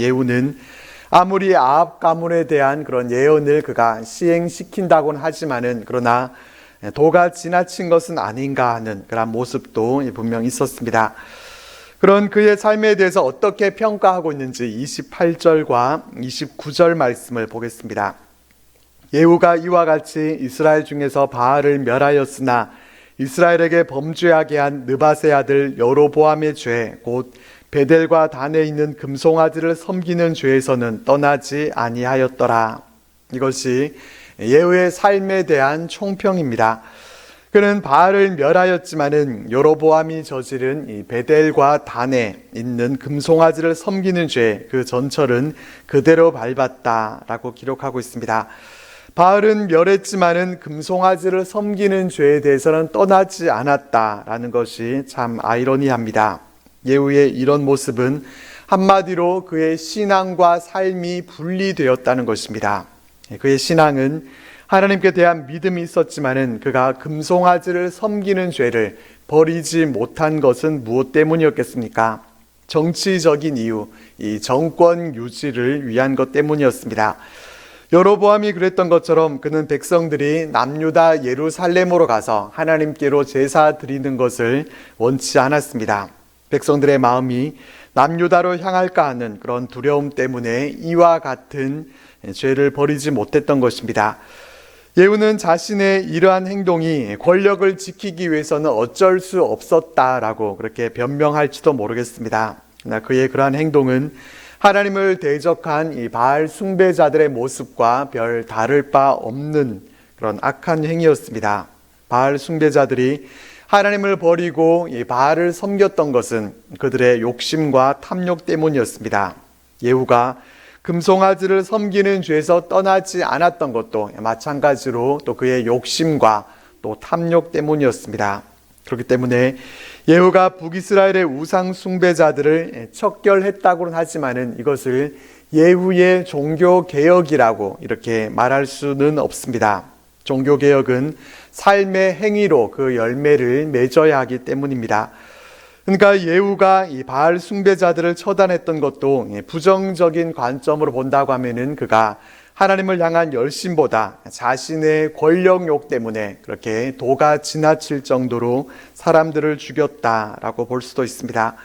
예후는 아무리 아합 가문에 대한 그런 예언을 그가 시행시킨다고는 하지만은 그러나 도가 지나친 것은 아닌가 하는 그런 모습도 분명 있었습니다. 그런 그의 삶에 대해서 어떻게 평가하고 있는지 28절과 29절 말씀을 보겠습니다. 예후가 이와 같이 이스라엘 중에서 바알을 멸하였으나 이스라엘에게 범죄하게 한 느밧의 아들 여로보암의 죄, 곧 베델과 단에 있는 금송아지를 섬기는 죄에서는 떠나지 아니하였더라. 이것이 예후의 삶에 대한 총평입니다. 그는 바알을 멸하였지만은 여로보암이 저지른 이 베델과 단에 있는 금송아지를 섬기는 죄, 그 전철은 그대로 밟았다라고 기록하고 있습니다. 바알은 멸했지만은 금송아지를 섬기는 죄에 대해서는 떠나지 않았다라는 것이 참 아이러니합니다. 예후의 이런 모습은 한마디로 그의 신앙과 삶이 분리되었다는 것입니다. 그의 신앙은 하나님께 대한 믿음이 있었지만은 그가 금송아지를 섬기는 죄를 버리지 못한 것은 무엇 때문이었겠습니까? 정치적인 이유, 이 정권 유지를 위한 것 때문이었습니다. 여로보암이 그랬던 것처럼 그는 백성들이 남유다 예루살렘으로 가서 하나님께로 제사 드리는 것을 원치 않았습니다. 백성들의 마음이 남유다로 향할까 하는 그런 두려움 때문에 이와 같은 죄를 버리지 못했던 것입니다. 예후는 자신의 이러한 행동이 권력을 지키기 위해서는 어쩔 수 없었다라고 그렇게 변명할지도 모르겠습니다. 그러나 그의 그러한 행동은 하나님을 대적한 이 바알 숭배자들의 모습과 별 다를 바 없는 그런 악한 행위였습니다. 바알 숭배자들이 하나님을 버리고 이 바알을 섬겼던 것은 그들의 욕심과 탐욕 때문이었습니다. 예후가 금송아지를 섬기는 죄에서 떠나지 않았던 것도 마찬가지로 또 그의 욕심과 또 탐욕 때문이었습니다. 그렇기 때문에 예후가 북이스라엘의 우상 숭배자들을 척결했다고는 하지만은 이것을 예후의 종교개혁이라고 이렇게 말할 수는 없습니다. 종교개혁은 삶의 행위로 그 열매를 맺어야 하기 때문입니다. 그러니까 예후가 이 바알 숭배자들을 처단했던 것도 부정적인 관점으로 본다고 하면은 그가 하나님을 향한 열심보다 자신의 권력욕 때문에 그렇게 도가 지나칠 정도로 사람들을 죽였다라고 볼 수도 있습니다.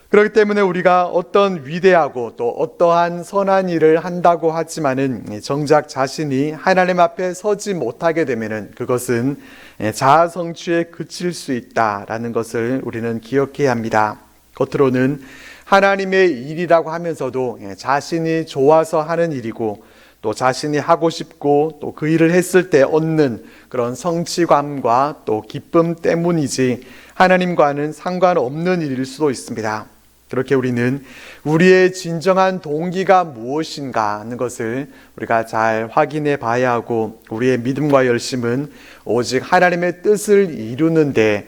그렇기 때문에 우리가 어떤 위대하고 또 어떠한 선한 일을 한다고 하지만은 정작 자신이 하나님 앞에 서지 못하게 되면은 그것은 자아 성취에 그칠 수 있다라는 것을 우리는 기억해야 합니다. 겉으로는 하나님의 일이라고 하면서도 자신이 좋아서 하는 일이고 또 자신이 하고 싶고 또 그 일을 했을 때 얻는 그런 성취감과 또 기쁨 때문이지 하나님과는 상관없는 일일 수도 있습니다. 그렇게 우리는 우리의 진정한 동기가 무엇인가 하는 것을 우리가 잘 확인해 봐야 하고 우리의 믿음과 열심은 오직 하나님의 뜻을 이루는 데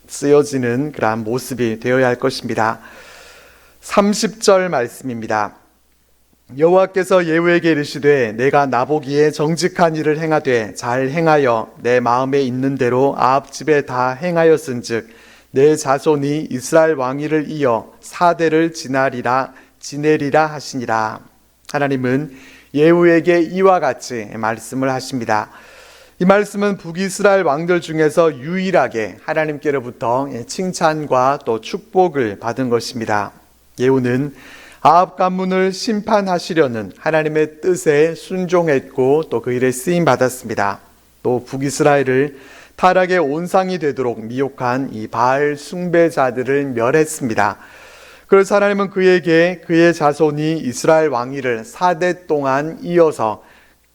쓰여지는 그러한 모습이 되어야 할 것입니다. 30절 말씀입니다. 여호와께서 예후에게 이르시되 내가 나보기에 정직한 일을 행하되 잘 행하여 내 마음에 있는 대로 아합 집에 다 행하였은즉 내 자손이 이스라엘 왕위를 이어 4대를 지내리라 하시니라. 하나님은 예후에게 이와 같이 말씀을 하십니다. 이 말씀은 북이스라엘 왕들 중에서 유일하게 하나님께로부터 칭찬과 또 축복을 받은 것입니다. 예후는 아합 가문을 심판하시려는 하나님의 뜻에 순종했고 또 그 일에 쓰임 받았습니다. 또 북이스라엘을 타락의 온상이 되도록 미혹한 이 바알 숭배자들을 멸했습니다. 그래서 하나님은 그에게 그의 자손이 이스라엘 왕위를 4대 동안 이어서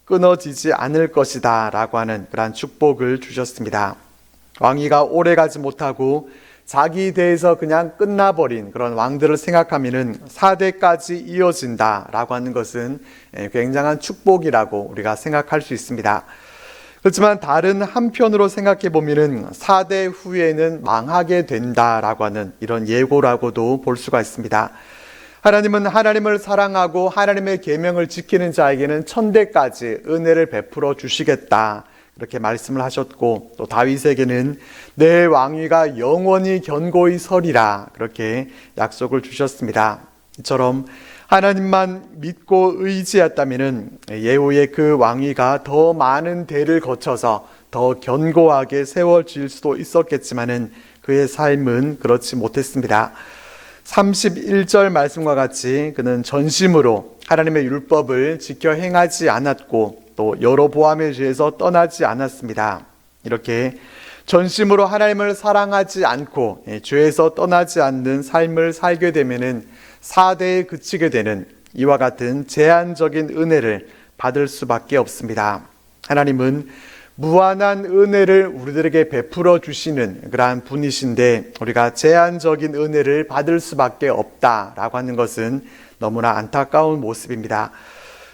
끊어지지 않을 것이다 라고 하는 그러한 축복을 주셨습니다. 왕위가 오래가지 못하고 자기 대에서 그냥 끝나버린 그런 왕들을 생각하면은 4대까지 이어진다 라고 하는 것은 굉장한 축복이라고 우리가 생각할 수 있습니다. 그렇지만 다른 한편으로 생각해 보면은 4대 후에는 망하게 된다라고 하는 이런 예고라고도 볼 수가 있습니다. 하나님은 하나님을 사랑하고 하나님의 계명을 지키는 자에게는 1000대까지 은혜를 베풀어 주시겠다 이렇게 말씀을 하셨고 또 다윗에게는 내 왕위가 영원히 견고히 서리라 그렇게 약속을 주셨습니다. 이처럼 하나님만 믿고 의지했다면 예후의 그 왕위가 더 많은 대를 거쳐서 더 견고하게 세워질 수도 있었겠지만은 그의 삶은 그렇지 못했습니다. 31절 말씀과 같이 그는 전심으로 하나님의 율법을 지켜 행하지 않았고 또 여로보암에 의해서 떠나지 않았습니다. 이렇게 전심으로 하나님을 사랑하지 않고 죄에서 떠나지 않는 삶을 살게 되면은 4대에 그치게 되는 이와 같은 제한적인 은혜를 받을 수밖에 없습니다. 하나님은 무한한 은혜를 우리들에게 베풀어 주시는 그러한 분이신데 우리가 제한적인 은혜를 받을 수밖에 없다라고 하는 것은 너무나 안타까운 모습입니다.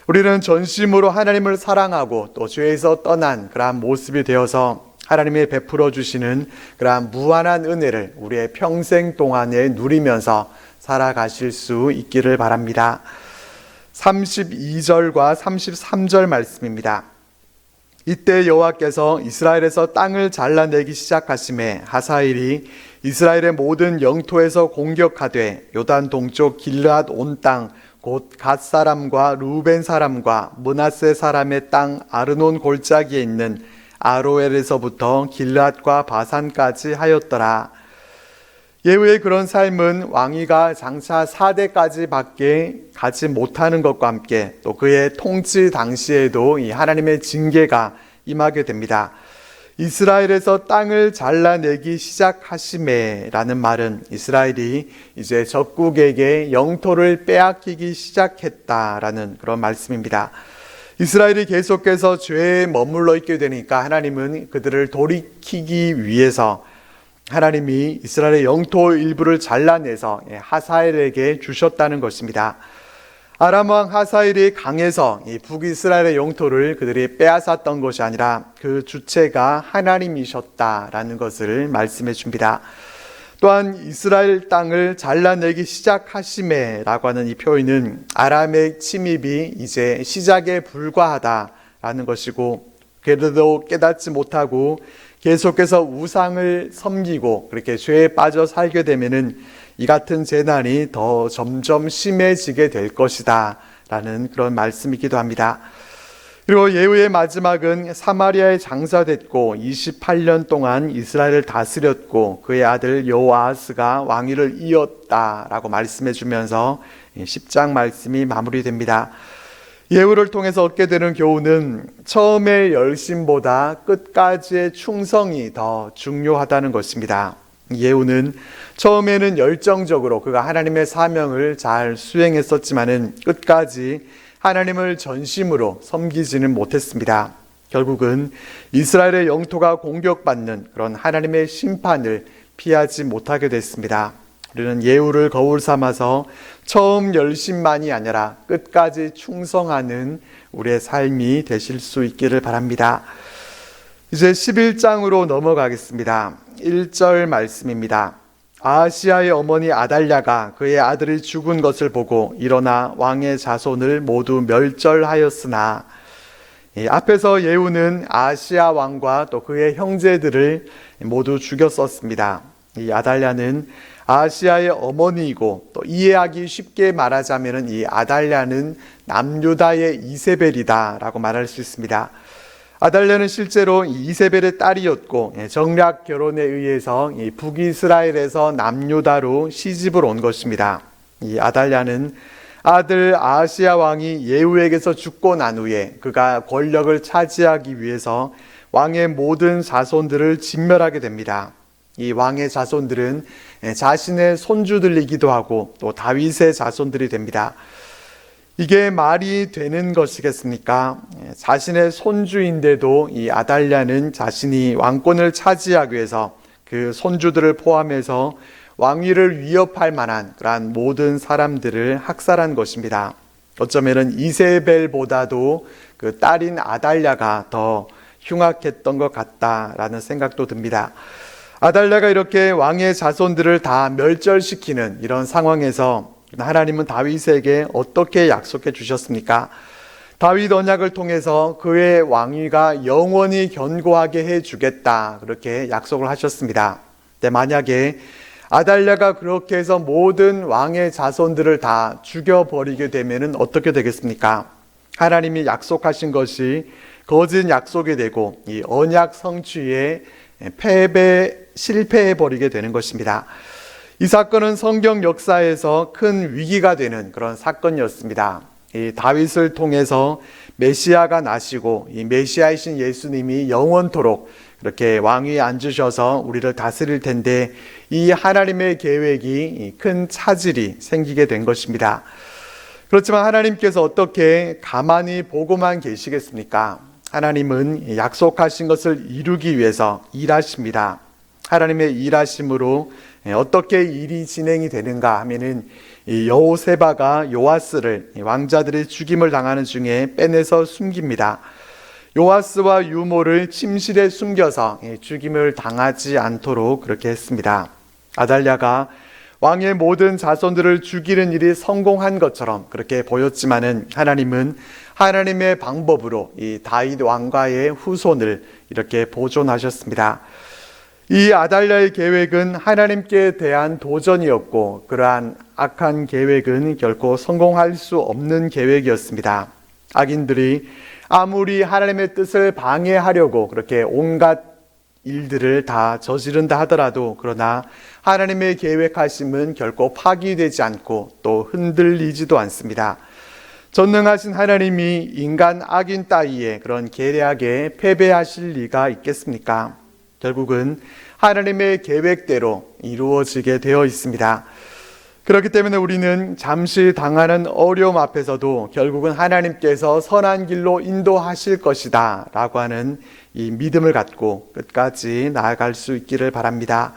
우리는 전심으로 하나님을 사랑하고 또 죄에서 떠난 그러한 모습이 되어서 하나님이 베풀어 주시는 그러한 무한한 은혜를 우리의 평생 동안에 누리면서 살아가실 수 있기를 바랍니다. 32절과 33절 말씀입니다. 이때 여호와께서 이스라엘에서 땅을 잘라내기 시작하심에 하사엘이 이스라엘의 모든 영토에서 공격하되 요단 동쪽 길르앗 온 땅 곧 갓 사람과 루벤 사람과 므낫세 사람의 땅 아르논 골짜기에 있는 아로엘에서부터 길르앗과 바산까지 하였더라. 예후의 그런 삶은 왕위가 장차 4대까지 밖에 가지 못하는 것과 함께 또 그의 통치 당시에도 이 하나님의 징계가 임하게 됩니다. 이스라엘에서 땅을 잘라내기 시작하심에 라는 말은 이스라엘이 이제 적국에게 영토를 빼앗기기 시작했다라는 그런 말씀입니다. 이스라엘이 계속해서 죄에 머물러 있게 되니까 하나님은 그들을 돌이키기 위해서 하나님이 이스라엘의 영토 일부를 잘라내서 하사엘에게 주셨다는 것입니다. 아람 왕 하사엘이 강해서 이 북이스라엘의 영토를 그들이 빼앗았던 것이 아니라 그 주체가 하나님이셨다라는 것을 말씀해 줍니다. 또한 이스라엘 땅을 잘라내기 시작하심에라고 하는 이 표현은 아람의 침입이 이제 시작에 불과하다라는 것이고 그래도 깨닫지 못하고 계속해서 우상을 섬기고 그렇게 죄에 빠져 살게 되면은 이 같은 재난이 더 점점 심해지게 될 것이다 라는 그런 말씀이기도 합니다. 그리고 예후의 마지막은 사마리아에 장사됐고 28년 동안 이스라엘을 다스렸고 그의 아들 여호아스가 왕위를 이었다라고 말씀해 주면서 10장 말씀이 마무리됩니다. 예후를 통해서 얻게 되는 교훈은 처음의 열심보다 끝까지의 충성이 더 중요하다는 것입니다. 예후는 처음에는 열정적으로 그가 하나님의 사명을 잘 수행했었지만은 끝까지 하나님을 전심으로 섬기지는 못했습니다. 결국은 이스라엘의 영토가 공격받는 그런 하나님의 심판을 피하지 못하게 됐습니다. 우리는 예후를 거울 삼아서 처음 열심만이 아니라 끝까지 충성하는 우리의 삶이 되실 수 있기를 바랍니다. 이제 11장으로 넘어가겠습니다. 1절 말씀입니다. 아하시아의 어머니 아달랴가 그의 아들이 죽은 것을 보고 일어나 왕의 자손을 모두 멸절하였으나, 앞에서 예후는 아하시아 왕과 또 그의 형제들을 모두 죽였었습니다. 이 아달랴는 아하시아의 어머니이고 또 이해하기 쉽게 말하자면 이 아달랴는 남유다의 이세벨이다라고 말할 수 있습니다. 아달랴는 실제로 이세벨의 딸이었고 정략 결혼에 의해서 북이스라엘에서 남유다로 시집을 온 것입니다. 이 아달랴는 아들 아하시아 왕이 예후에게서 죽고 난 후에 그가 권력을 차지하기 위해서 왕의 모든 자손들을 진멸하게 됩니다. 이 왕의 자손들은 자신의 손주들이기도 하고 또 다윗의 자손들이 됩니다. 이게 말이 되는 것이겠습니까? 자신의 손주인데도 이 아달랴는 자신이 왕권을 차지하기 위해서 그 손주들을 포함해서 왕위를 위협할 만한 그러한 모든 사람들을 학살한 것입니다. 어쩌면은 이세벨보다도 그 딸인 아달랴가 더 흉악했던 것 같다라는 생각도 듭니다. 아달랴가 이렇게 왕의 자손들을 다 멸절시키는 이런 상황에서 하나님은 다윗에게 어떻게 약속해 주셨습니까? 다윗 언약을 통해서 그의 왕위가 영원히 견고하게 해 주겠다 그렇게 약속을 하셨습니다. 근데 만약에 아달랴가 그렇게 해서 모든 왕의 자손들을 다 죽여버리게 되면 어떻게 되겠습니까? 하나님이 약속하신 것이 거짓 약속이 되고 이 언약 성취에 실패해버리게 되는 것입니다. 이 사건은 성경 역사에서 큰 위기가 되는 그런 사건이었습니다. 이 다윗을 통해서 메시아가 나시고 이 메시아이신 예수님이 영원토록 그렇게 왕위에 앉으셔서 우리를 다스릴 텐데 이 하나님의 계획이 큰 차질이 생기게 된 것입니다. 그렇지만 하나님께서 어떻게 가만히 보고만 계시겠습니까? 하나님은 약속하신 것을 이루기 위해서 일하십니다. 하나님의 일하심으로 어떻게 일이 진행이 되는가 하면은 이 여호세바가 요아스를 왕자들이 죽임을 당하는 중에 빼내서 숨깁니다. 요아스와 유모를 침실에 숨겨서 죽임을 당하지 않도록 그렇게 했습니다. 아달랴가 왕의 모든 자손들을 죽이는 일이 성공한 것처럼 그렇게 보였지만은 하나님은 하나님의 방법으로 이 다윗 왕가의 후손을 이렇게 보존하셨습니다. 이 아달랴의 계획은 하나님께 대한 도전이었고 그러한 악한 계획은 결코 성공할 수 없는 계획이었습니다. 악인들이 아무리 하나님의 뜻을 방해하려고 그렇게 온갖 일들을 다 저지른다 하더라도 그러나 하나님의 계획하심은 결코 파기되지 않고 또 흔들리지도 않습니다. 전능하신 하나님이 인간 악인 따위의 그런 계략에 패배하실 리가 있겠습니까? 결국은 하나님의 계획대로 이루어지게 되어 있습니다. 그렇기 때문에 우리는 잠시 당하는 어려움 앞에서도 결국은 하나님께서 선한 길로 인도하실 것이다 라고 하는 이 믿음을 갖고 끝까지 나아갈 수 있기를 바랍니다.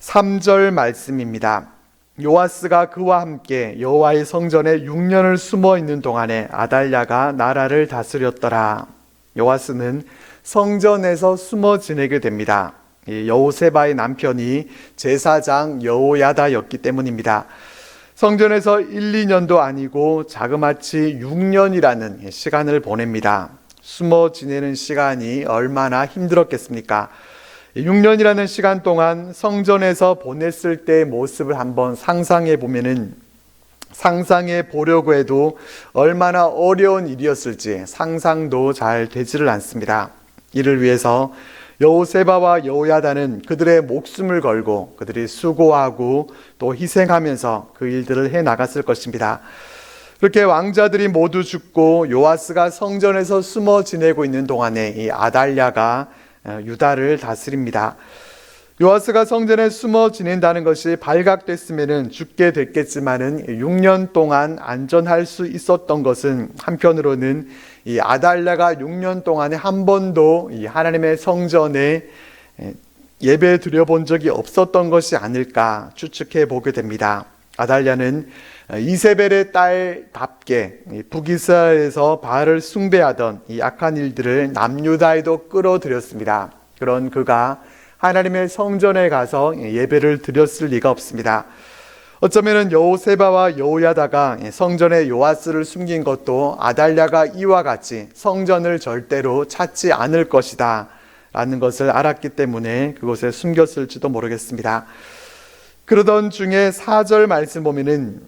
3절 말씀입니다. 요아스가 그와 함께 여호와의 성전에 6년을 숨어 있는 동안에 아달랴가 나라를 다스렸더라. 요아스는 성전에서 숨어 지내게 됩니다. 여호세바의 남편이 제사장 여호야다였기 때문입니다. 성전에서 1, 2년도 아니고 자그마치 6년이라는 시간을 보냅니다. 숨어 지내는 시간이 얼마나 힘들었겠습니까? 6년이라는 시간 동안 성전에서 보냈을 때의 모습을 한번 상상해 보면은 상상해 보려고 해도 얼마나 어려운 일이었을지 상상도 잘 되지를 않습니다. 이를 위해서 여호세바와 여호야다는 그들의 목숨을 걸고 그들이 수고하고 또 희생하면서 그 일들을 해 나갔을 것입니다. 그렇게 왕자들이 모두 죽고 요아스가 성전에서 숨어 지내고 있는 동안에 이 아달랴가 유다를 다스립니다. 요아스가 성전에 숨어 지낸다는 것이 발각됐으면 죽게 됐겠지만은 6년 동안 안전할 수 있었던 것은 한편으로는 이 아달랴가 6년 동안에 한 번도 이 하나님의 성전에 예배 드려본 적이 없었던 것이 아닐까 추측해 보게 됩니다. 아달랴는 이세벨의 딸답게 북이스라엘에서 바알을 숭배하던 이 악한 일들을 남유다에도 끌어들였습니다. 그런 그가 하나님의 성전에 가서 예배를 드렸을 리가 없습니다. 어쩌면 여호세바와 여호야다가 성전에 요아스를 숨긴 것도 아달랴가 이와 같이 성전을 절대로 찾지 않을 것이다 라는 것을 알았기 때문에 그곳에 숨겼을지도 모르겠습니다. 그러던 중에 4절 말씀 보면은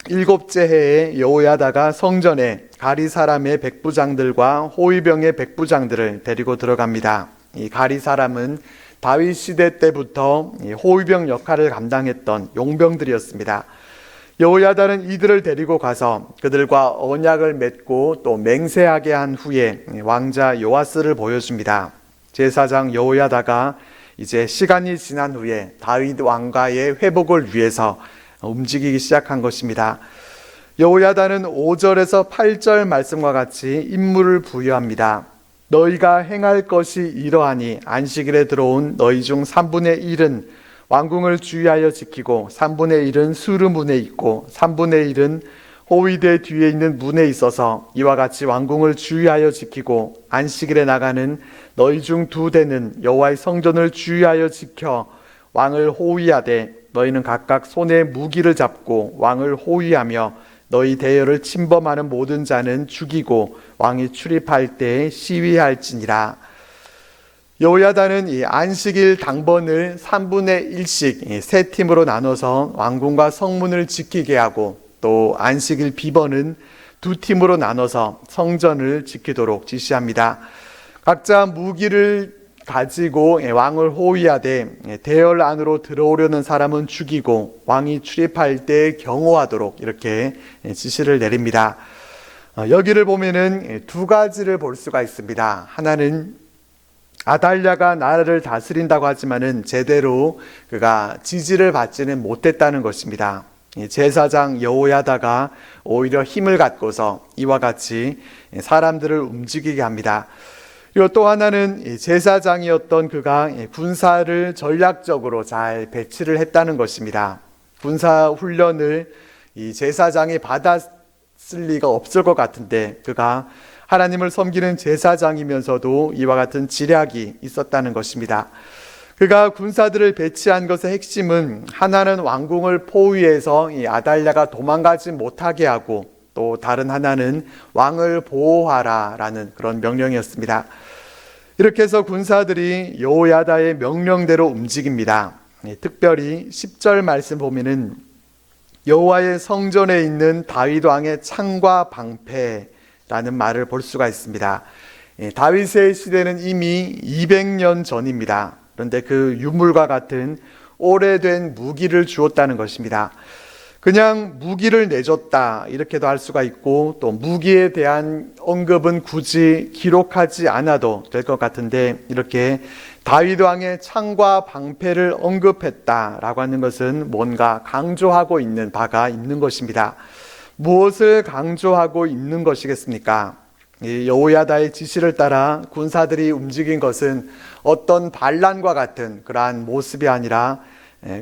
7째 해에 여호야다가 성전에 가리 사람의 백부장들과 호위병의 백부장들을 데리고 들어갑니다. 이 가리 사람은 다윗 시대 때부터 호위병 역할을 감당했던 용병들이었습니다. 여호야다는 이들을 데리고 가서 그들과 언약을 맺고 또 맹세하게 한 후에 왕자 요아스를 보여줍니다. 제사장 여호야다가 이제 시간이 지난 후에 다윗 왕가의 회복을 위해서 움직이기 시작한 것입니다. 여호야다는 5절에서 8절 말씀과 같이 임무를 부여합니다. 너희가 행할 것이 이러하니 안식일에 들어온 너희 중 3분의 1은 왕궁을 주의하여 지키고 3분의 1은 수르문에 있고 3분의 1은 호위대 뒤에 있는 문에 있어서 이와 같이 왕궁을 주의하여 지키고 안식일에 나가는 너희 중 2대는 여호와의 성전을 주의하여 지켜 왕을 호위하되 너희는 각각 손에 무기를 잡고 왕을 호위하며 너희 대열을 침범하는 모든 자는 죽이고 왕이 출입할 때에 시위할지니라. 여호야다는 이 안식일 당번을 3분의 1씩 세 팀으로 나눠서 왕궁과 성문을 지키게 하고, 또 안식일 비번은 두 팀으로 나눠서 성전을 지키도록 지시합니다. 각자 무기를 가지고 왕을 호위하되 대열 안으로 들어오려는 사람은 죽이고 왕이 출입할 때 경호하도록 이렇게 지시를 내립니다. 여기를 보면은 두 가지를 볼 수가 있습니다. 하나는 아달랴가 나라를 다스린다고 하지만은 제대로 그가 지지를 받지는 못했다는 것입니다. 제사장 여호야다가 오히려 힘을 갖고서 이와 같이 사람들을 움직이게 합니다. 그리고 또 하나는 제사장이었던 그가 군사를 전략적으로 잘 배치를 했다는 것입니다. 군사 훈련을 이 제사장이 받았을 리가 없을 것 같은데 그가 하나님을 섬기는 제사장이면서도 이와 같은 지략이 있었다는 것입니다. 그가 군사들을 배치한 것의 핵심은 하나는 왕궁을 포위해서 이 아달랴가 도망가지 못하게 하고, 또 다른 하나는 왕을 보호하라라는 그런 명령이었습니다. 이렇게 해서 군사들이 여호야다의 명령대로 움직입니다. 특별히 10절 말씀 보면은 여호와의 성전에 있는 다윗 왕의 창과 방패라는 말을 볼 수가 있습니다. 다윗의 시대는 이미 200년 전입니다. 그런데 그 유물과 같은 오래된 무기를 주었다는 것입니다. 그냥 무기를 내줬다 이렇게도 할 수가 있고, 또 무기에 대한 언급은 굳이 기록하지 않아도 될 것 같은데 이렇게 다윗 왕의 창과 방패를 언급했다라고 하는 것은 뭔가 강조하고 있는 바가 있는 것입니다. 무엇을 강조하고 있는 것이겠습니까? 여호야다의 지시를 따라 군사들이 움직인 것은 어떤 반란과 같은 그러한 모습이 아니라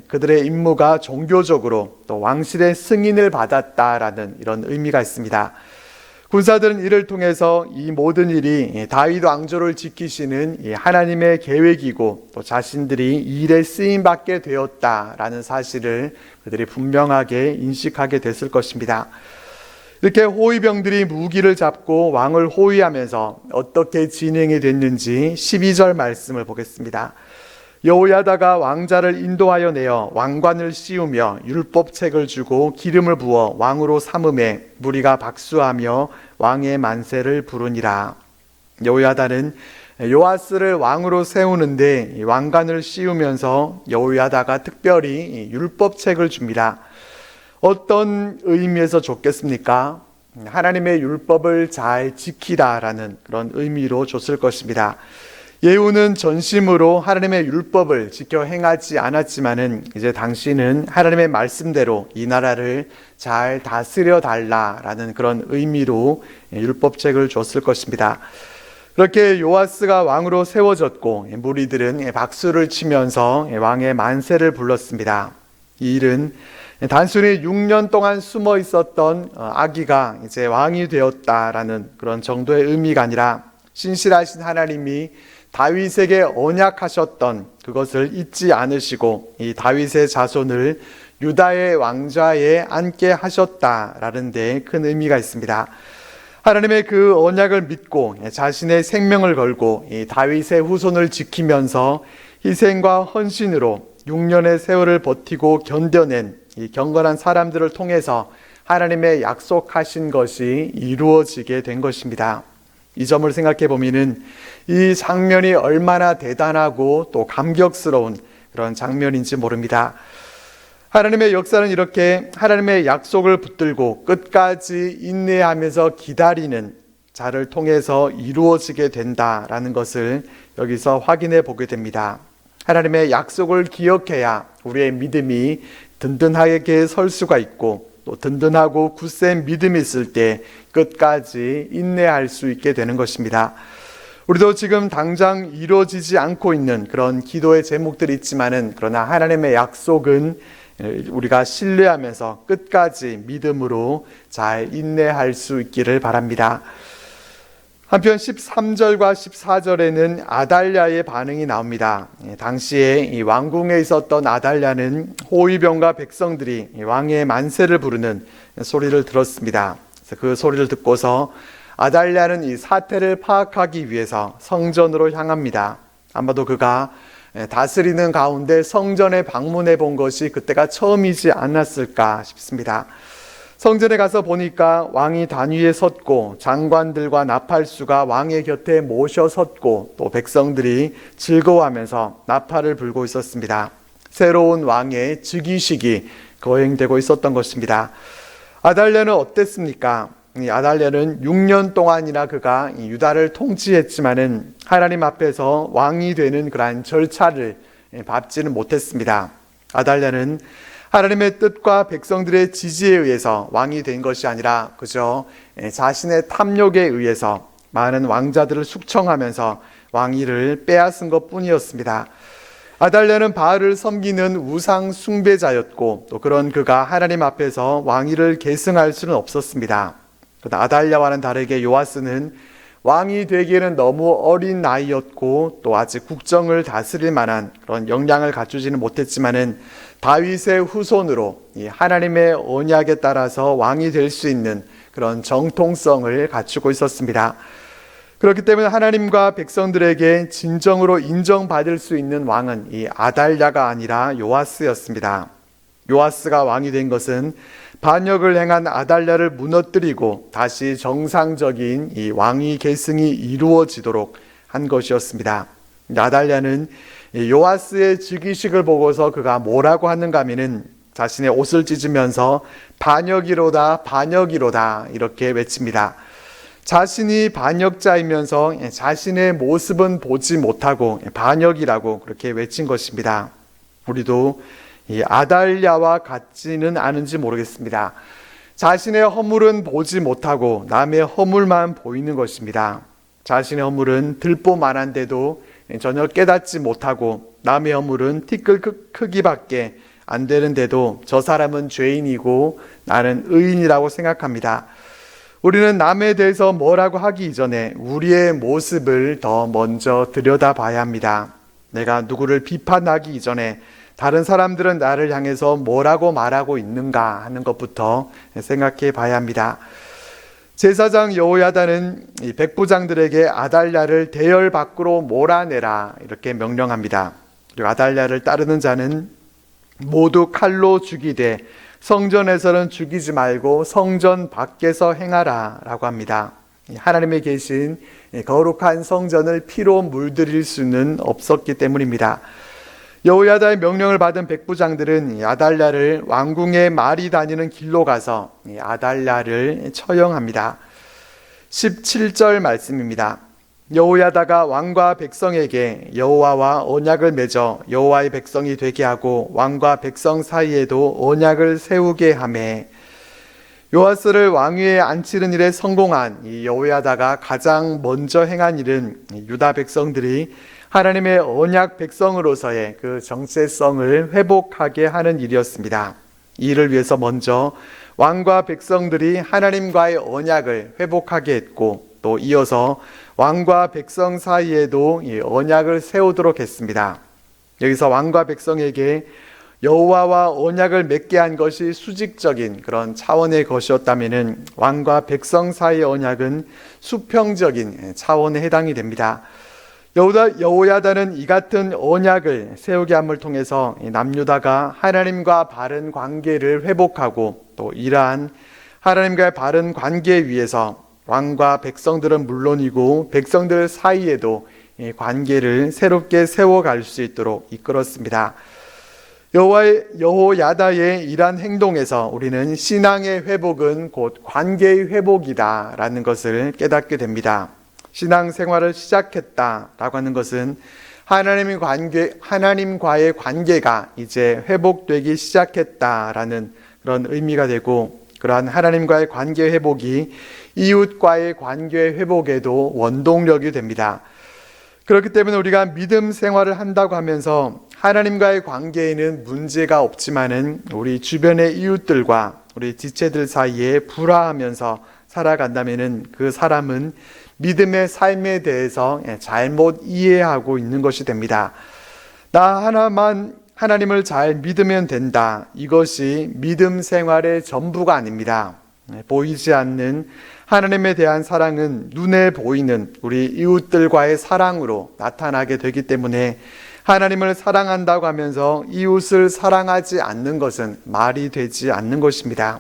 그들의 임무가 종교적으로 또 왕실의 승인을 받았다라는 이런 의미가 있습니다. 군사들은 이를 통해서 이 모든 일이 다윗 왕조를 지키시는 하나님의 계획이고, 또 자신들이 이 일에 쓰임받게 되었다라는 사실을 그들이 분명하게 인식하게 됐을 것입니다. 이렇게 호위병들이 무기를 잡고 왕을 호위하면서 어떻게 진행이 됐는지 12절 말씀을 보겠습니다. 여호야다가 왕자를 인도하여 내어 왕관을 씌우며 율법책을 주고 기름을 부어 왕으로 삼음에 무리가 박수하며 왕의 만세를 부르니라. 여호야다는 요아스를 왕으로 세우는데 왕관을 씌우면서 여호야다가 특별히 율법책을 줍니다. 어떤 의미에서 줬겠습니까? 하나님의 율법을 잘 지키라라는 그런 의미로 줬을 것입니다. 예후는 전심으로 하나님의 율법을 지켜 행하지 않았지만은 이제 당신은 하나님의 말씀대로 이 나라를 잘 다스려 달라라는 그런 의미로 율법책을 줬을 것입니다. 그렇게 요아스가 왕으로 세워졌고 무리들은 박수를 치면서 왕의 만세를 불렀습니다. 이 일은 단순히 6년 동안 숨어 있었던 아기가 이제 왕이 되었다라는 그런 정도의 의미가 아니라 신실하신 하나님이 다윗에게 언약하셨던 그것을 잊지 않으시고 이 다윗의 자손을 유다의 왕좌에 앉게 하셨다라는 데 큰 의미가 있습니다. 하나님의 그 언약을 믿고 자신의 생명을 걸고 이 다윗의 후손을 지키면서 희생과 헌신으로 6년의 세월을 버티고 견뎌낸 이 경건한 사람들을 통해서 하나님의 약속하신 것이 이루어지게 된 것입니다. 이 점을 생각해 보면은 이 장면이 얼마나 대단하고 또 감격스러운 그런 장면인지 모릅니다. 하나님의 역사는 이렇게 하나님의 약속을 붙들고 끝까지 인내하면서 기다리는 자를 통해서 이루어지게 된다라는 것을 여기서 확인해 보게 됩니다. 하나님의 약속을 기억해야 우리의 믿음이 든든하게 설 수가 있고, 또 든든하고 굳센 믿음이 있을 때 끝까지 인내할 수 있게 되는 것입니다. 우리도 지금 당장 이루어지지 않고 있는 그런 기도의 제목들이 있지만은, 그러나 하나님의 약속은 우리가 신뢰하면서 끝까지 믿음으로 잘 인내할 수 있기를 바랍니다. 한편 13절과 14절에는 아달랴의 반응이 나옵니다. 당시에 이 왕궁에 있었던 아달랴는 호위병과 백성들이 왕의 만세를 부르는 소리를 들었습니다. 그래서 그 소리를 듣고서 아달랴는 이 사태를 파악하기 위해서 성전으로 향합니다. 아마도 그가 다스리는 가운데 성전에 방문해 본 것이 그때가 처음이지 않았을까 싶습니다. 성전에 가서 보니까 왕이 단위에 섰고 장관들과 나팔수가 왕의 곁에 모셔 섰고 또 백성들이 즐거워하면서 나팔을 불고 있었습니다. 새로운 왕의 즉위식이 거행되고 있었던 것입니다. 아달랴는 어땠습니까? 아달랴는 6년 동안이나 그가 유다를 통치했지만은 하나님 앞에서 왕이 되는 그러한 절차를 밟지는 못했습니다. 아달랴는 하나님의 뜻과 백성들의 지지에 의해서 왕이 된 것이 아니라 그저 자신의 탐욕에 의해서 많은 왕자들을 숙청하면서 왕위를 빼앗은 것뿐이었습니다. 아달랴는 바알을 섬기는 우상 숭배자였고 또 그런 그가 하나님 앞에서 왕위를 계승할 수는 없었습니다. 그러나 아달랴와는 다르게 요아스는 왕이 되기에는 너무 어린 나이였고 또 아직 국정을 다스릴 만한 그런 역량을 갖추지는 못했지만은 다윗의 후손으로 이 하나님의 언약에 따라서 왕이 될 수 있는 그런 정통성을 갖추고 있었습니다. 그렇기 때문에 하나님과 백성들에게 진정으로 인정받을 수 있는 왕은 이 아달랴가 아니라 요아스였습니다. 요아스가 왕이 된 것은 반역을 행한 아달랴를 무너뜨리고 다시 정상적인 이 왕위 계승이 이루어지도록 한 것이었습니다. 아달랴는 요아스의 즉위식을 보고서 그가 뭐라고 하는가 하면은 자신의 옷을 찢으면서 반역이로다 반역이로다 이렇게 외칩니다. 자신이 반역자이면서 자신의 모습은 보지 못하고 반역이라고 그렇게 외친 것입니다. 우리도 이 아달랴와 같지는 않은지 모르겠습니다. 자신의 허물은 보지 못하고 남의 허물만 보이는 것입니다. 자신의 허물은 들보만한데도 전혀 깨닫지 못하고 남의 허물은 티끌 크기밖에 안 되는데도 저 사람은 죄인이고 나는 의인이라고 생각합니다. 우리는 남에 대해서 뭐라고 하기 이전에 우리의 모습을 더 먼저 들여다봐야 합니다. 내가 누구를 비판하기 이전에 다른 사람들은 나를 향해서 뭐라고 말하고 있는가 하는 것부터 생각해 봐야 합니다. 제사장 여호야다는 이 백부장들에게 아달랴를 대열 밖으로 몰아내라 이렇게 명령합니다. 그리고 아달랴를 따르는 자는 모두 칼로 죽이되 성전에서는 죽이지 말고 성전 밖에서 행하라 라고 합니다. 하나님의 계신 거룩한 성전을 피로 물들일 수는 없었기 때문입니다. 여호야다의 명령을 받은 백부장들은 아달랴를 왕궁의 말이 다니는 길로 가서 아달랴를 처형합니다. 17절 말씀입니다. 여호야다가 왕과 백성에게 여호와와 언약을 맺어 여호와의 백성이 되게 하고 왕과 백성 사이에도 언약을 세우게 하매, 요아스를 왕위에 앉히는 일에 성공한 이 여호야다가 가장 먼저 행한 일은 유다 백성들이 하나님의 언약 백성으로서의 그 정체성을 회복하게 하는 일이었습니다. 이 일을 위해서 먼저 왕과 백성들이 하나님과의 언약을 회복하게 했고 또 이어서 왕과 백성 사이에도 이 언약을 세우도록 했습니다. 여기서 왕과 백성에게 여호와와 언약을 맺게 한 것이 수직적인 그런 차원의 것이었다면 왕과 백성 사이의 언약은 수평적인 차원에 해당이 됩니다. 여호야다는 이 같은 언약을 세우게 함을 통해서 남유다가 하나님과 바른 관계를 회복하고 또 이러한 하나님과의 바른 관계 위에서 왕과 백성들은 물론이고 백성들 사이에도 관계를 새롭게 세워갈 수 있도록 이끌었습니다. 여호야다의 이러한 행동에서 우리는 신앙의 회복은 곧 관계의 회복이다 라는 것을 깨닫게 됩니다. 신앙생활을 시작했다라고 하는 것은 하나님과의 관계가 이제 회복되기 시작했다라는 그런 의미가 되고, 그러한 하나님과의 관계 회복이 이웃과의 관계 회복에도 원동력이 됩니다. 그렇기 때문에 우리가 믿음 생활을 한다고 하면서 하나님과의 관계에는 문제가 없지만은 우리 주변의 이웃들과 우리 지체들 사이에 불화하면서 살아간다면은 그 사람은 믿음의 삶에 대해서 잘못 이해하고 있는 것이 됩니다. 나 하나만 하나님을 잘 믿으면 된다. 이것이 믿음 생활의 전부가 아닙니다. 보이지 않는 하나님에 대한 사랑은 눈에 보이는 우리 이웃들과의 사랑으로 나타나게 되기 때문에 하나님을 사랑한다고 하면서 이웃을 사랑하지 않는 것은 말이 되지 않는 것입니다.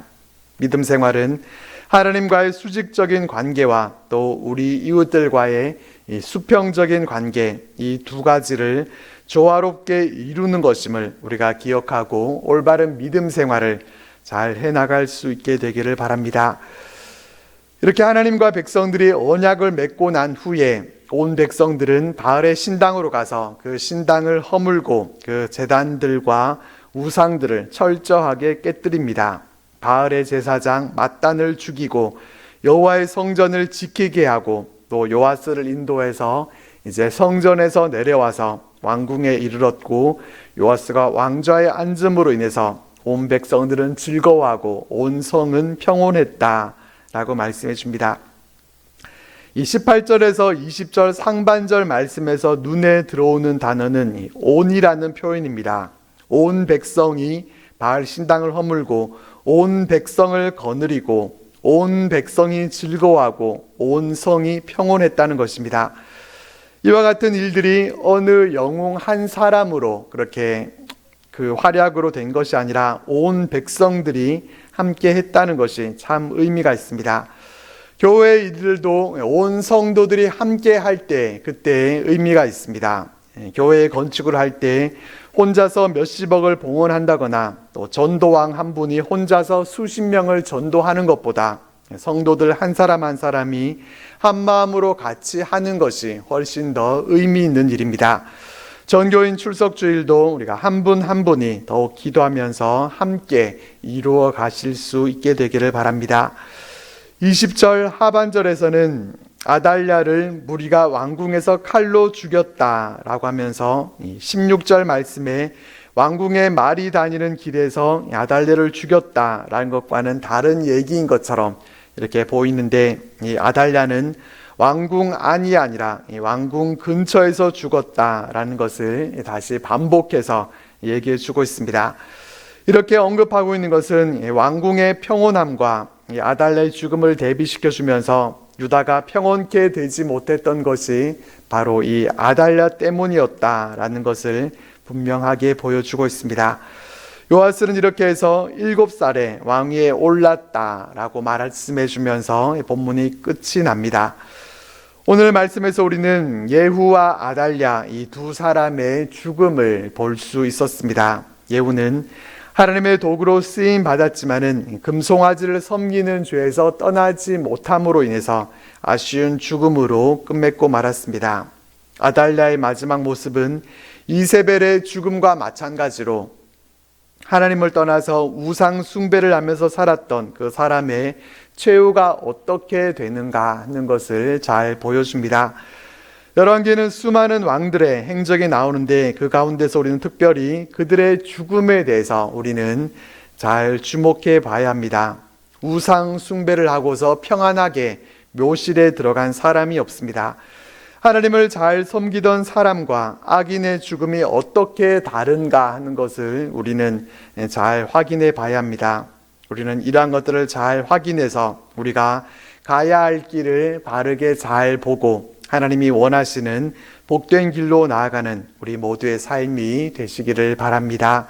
믿음 생활은 하나님과의 수직적인 관계와 또 우리 이웃들과의 이 수평적인 관계, 이 두 가지를 조화롭게 이루는 것임을 우리가 기억하고 올바른 믿음 생활을 잘 해나갈 수 있게 되기를 바랍니다. 이렇게 하나님과 백성들이 언약을 맺고 난 후에 온 백성들은 바알의 신당으로 가서 그 신당을 허물고 그 제단들과 우상들을 철저하게 깨뜨립니다. 바알의 제사장 맏단을 죽이고 여호와의 성전을 지키게 하고 또 요아스를 인도해서 이제 성전에서 내려와서 왕궁에 이르렀고 요아스가 왕좌에 앉음으로 인해서 온 백성들은 즐거워하고 온 성은 평온했다라고 말씀해 줍니다. 이 18절에서 20절 상반절 말씀에서 눈에 들어오는 단어는 온이라는 표현입니다. 온 백성이 바알 신당을 허물고 온 백성을 거느리고 온 백성이 즐거워하고 온 성이 평온했다는 것입니다. 이와 같은 일들이 어느 영웅 한 사람으로 그렇게 그 활약으로 된 것이 아니라 온 백성들이 함께 했다는 것이 참 의미가 있습니다. 교회 일들도 온 성도들이 함께 할 때 그때 의미가 있습니다. 교회 건축을 할 때 혼자서 몇십억을 봉헌한다거나 또 전도왕 한 분이 혼자서 수십 명을 전도하는 것보다 성도들 한 사람 한 사람이 한 마음으로 같이 하는 것이 훨씬 더 의미 있는 일입니다. 전교인 출석주일도 우리가 한 분 한 분이 더욱 기도하면서 함께 이루어 가실 수 있게 되기를 바랍니다. 20절 하반절에서는 아달랴를 무리가 왕궁에서 칼로 죽였다라고 하면서 16절 말씀에 왕궁에 말이 다니는 길에서 아달랴를 죽였다라는 것과는 다른 얘기인 것처럼 이렇게 보이는데, 이 아달랴는 왕궁 안이 아니라 왕궁 근처에서 죽었다라는 것을 다시 반복해서 얘기해 주고 있습니다. 이렇게 언급하고 있는 것은 왕궁의 평온함과 아달랴의 죽음을 대비시켜 주면서 유다가 평온케 되지 못했던 것이 바로 이 아달랴 때문이었다라는 것을 분명하게 보여주고 있습니다. 요아스는 이렇게 해서 7살에 왕위에 올랐다라고 말씀해 주면서 본문이 끝이 납니다. 오늘 말씀에서 우리는 예후와 아달랴 이 두 사람의 죽음을 볼 수 있었습니다. 예후는 하나님의 도구로 쓰임 받았지만은 금송아지를 섬기는 죄에서 떠나지 못함으로 인해서 아쉬운 죽음으로 끝맺고 말았습니다. 아달랴의 마지막 모습은 이세벨의 죽음과 마찬가지로 하나님을 떠나서 우상 숭배를 하면서 살았던 그 사람의 최후가 어떻게 되는가 하는 것을 잘 보여줍니다. 열왕기에는 수많은 왕들의 행적이 나오는데 그 가운데서 우리는 특별히 그들의 죽음에 대해서 우리는 잘 주목해 봐야 합니다. 우상 숭배를 하고서 평안하게 묘실에 들어간 사람이 없습니다. 하나님을 잘 섬기던 사람과 악인의 죽음이 어떻게 다른가 하는 것을 우리는 잘 확인해 봐야 합니다. 우리는 이러한 것들을 잘 확인해서 우리가 가야 할 길을 바르게 잘 보고 하나님이 원하시는 복된 길로 나아가는 우리 모두의 삶이 되시기를 바랍니다.